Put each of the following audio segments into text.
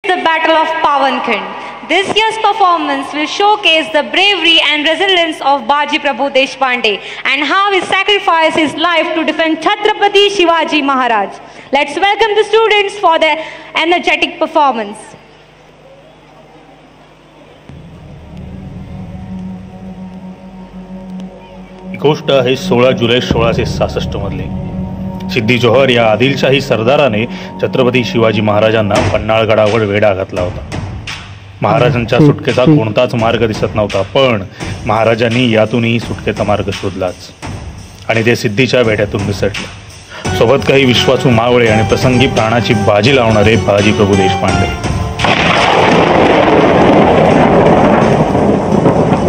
The Battle of Pawankhand. This year's performance will showcase the bravery and resilience of Baji Prabhu Deshpande and how he sacrificed his life to defend Chhatrapati Shivaji Maharaj. Let's welcome the students for their energetic performance. गोष्ट आहे 16 जुलै 1666 मधली. सिद्दी जोहर या आदिलशाही सरदाराने छत्रपती शिवाजी महाराजांना पन्हाळगडावर वेढा घातला होता. महाराजांच्या सुटकेचा कोणताच मार्ग दिसत नव्हता, पण महाराजांनी यातूनही सुटकेचा मार्ग शोधलाच आणि ते सिद्धीच्या वेढ्यातून निसटले. सोबत काही विश्वासू मावळे आणि प्रसंगी प्राणाची बाजी लावणारे बाजी प्रभू देशपांडे.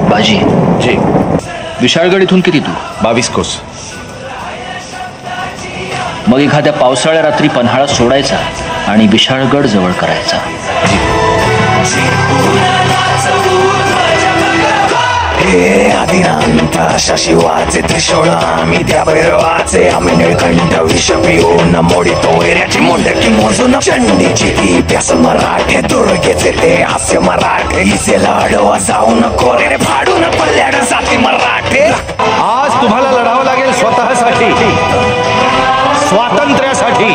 बाजी जी. विशाळगड इथून किती दूर? 22 कोस. मग एखाद्या पावसाळ्या रात्री पन्हाळा सोडायचा आणि विशाळगड जवळ करायचा. हे आदिनांत शिवाचे त्रिशूळ आम्ही त्या भैरवाचे, आम्ही निळकंठ विष पिऊन मोडितो वैऱ्याची मुंडकी मोजून. चंडीची ती प्यास मराठे, दुर्गेचे ते हास्य मराठे, इसेला अडवा जाऊन कोरे फाडून पल्ल्याड जाती मराठे. आज तुम्हाला लढावं लागेल स्वतःसाठी, स्वातंत्र्यासाठी.